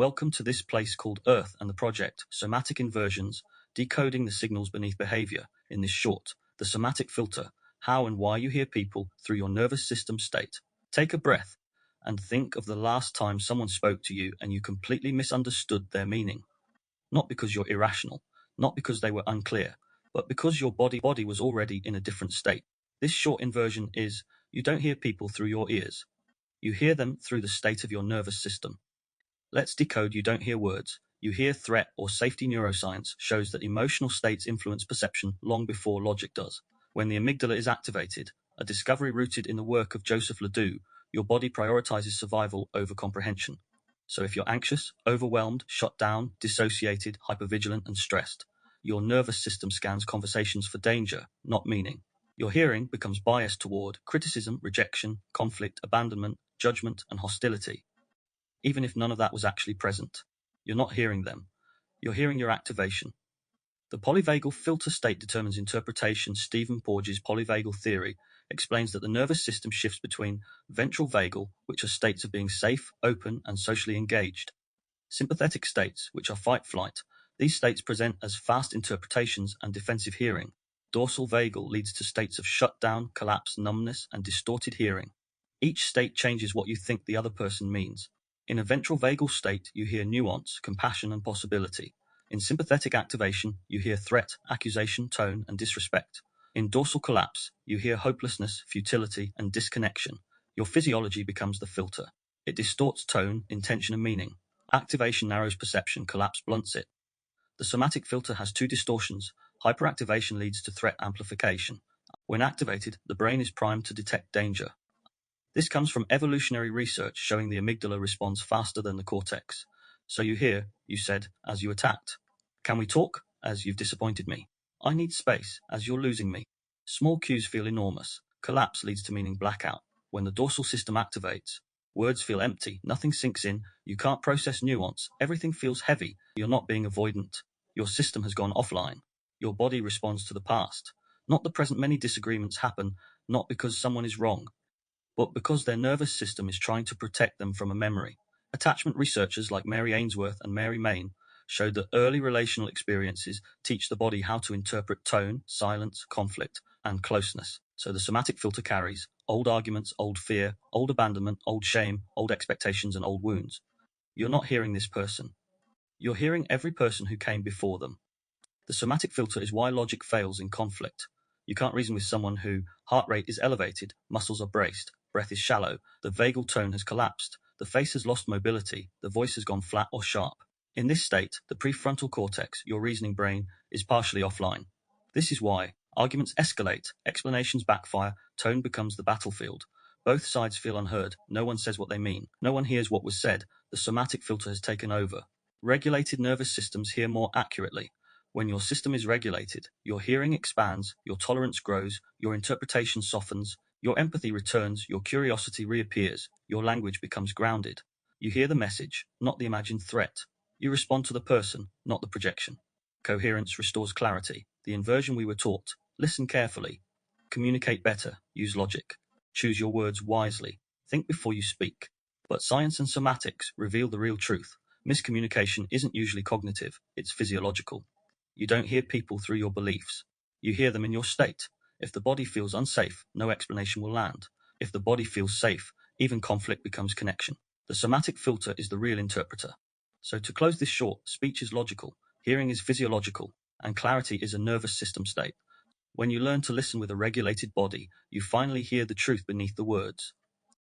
Welcome to this place called Earth and the project, Somatic Inversions, decoding the signals beneath behavior. In this short, the somatic filter, how and why you hear people through your nervous system state. Take a breath and think of the last time someone spoke to you and you completely misunderstood their meaning. Not because you're irrational, not because they were unclear, but because your body was already in a different state. This short inversion is, you don't hear people through your ears. You hear them through the state of your nervous system. Let's decode you don't hear words. You hear threat or safety. Neuroscience shows that emotional states influence perception long before logic does. When the amygdala is activated, a discovery rooted in the work of Joseph Ledoux, your body prioritizes survival over comprehension. So if you're anxious, overwhelmed, shut down, dissociated, hypervigilant, and stressed, your nervous system scans conversations for danger, not meaning. Your hearing becomes biased toward criticism, rejection, conflict, abandonment, judgment, and hostility. Even if none of that was actually present, you're not hearing them. You're hearing your activation. The polyvagal filter state determines interpretation. Stephen Porges' polyvagal theory explains that the nervous system shifts between ventral vagal, which are states of being safe, open, and socially engaged, sympathetic states, which are fight-flight. These states present as fast interpretations and defensive hearing. Dorsal vagal leads to states of shutdown, collapse, numbness, and distorted hearing. Each state changes what you think the other person means. In a ventral vagal state, you hear nuance, compassion, and possibility. In sympathetic activation, you hear threat, accusation, tone, and disrespect. In dorsal collapse, you hear hopelessness, futility, and disconnection. Your physiology becomes the filter. It distorts tone, intention, and meaning. Activation narrows perception, collapse blunts it. The somatic filter has two distortions. Hyperactivation leads to threat amplification. When activated, the brain is primed to detect danger. This comes from evolutionary research showing the amygdala responds faster than the cortex. So you hear, you said, as you attacked. Can we talk, as you've disappointed me? I need space, as you're losing me. Small cues feel enormous. Collapse leads to meaning blackout. When the dorsal system activates, words feel empty, nothing sinks in, you can't process nuance, everything feels heavy, you're not being avoidant. Your system has gone offline. Your body responds to the past. Not the present. Many disagreements happen, not because someone is wrong, but because their nervous system is trying to protect them from a memory. Attachment researchers like Mary Ainsworth and Mary Main showed that early relational experiences teach the body how to interpret tone, silence, conflict, and closeness. So the somatic filter carries old arguments, old fear, old abandonment, old shame, old expectations, and old wounds. You're not hearing this person. You're hearing every person who came before them. The somatic filter is why logic fails in conflict. You can't reason with someone who heart rate is elevated, muscles are braced, breath is shallow, the vagal tone has collapsed, the face has lost mobility, the voice has gone flat or sharp. In this state, the prefrontal cortex, your reasoning brain, is partially offline. This is why arguments escalate, explanations backfire, tone becomes the battlefield. Both sides feel unheard, no one says what they mean, no one hears what was said, the somatic filter has taken over. Regulated nervous systems hear more accurately. When your system is regulated, your hearing expands, your tolerance grows, your interpretation softens, your empathy returns, your curiosity reappears, your language becomes grounded. You hear the message, not the imagined threat. You respond to the person, not the projection. Coherence restores clarity. The inversion we were taught. Listen carefully. Communicate better. Use logic. Choose your words wisely. Think before you speak. But science and somatics reveal the real truth. Miscommunication isn't usually cognitive, it's physiological. You don't hear people through your beliefs. You hear them in your state. If the body feels unsafe, no explanation will land. If the body feels safe, even conflict becomes connection. The somatic filter is the real interpreter. So to close this short, speech is logical, hearing is physiological, and clarity is a nervous system state. When you learn to listen with a regulated body, you finally hear the truth beneath the words.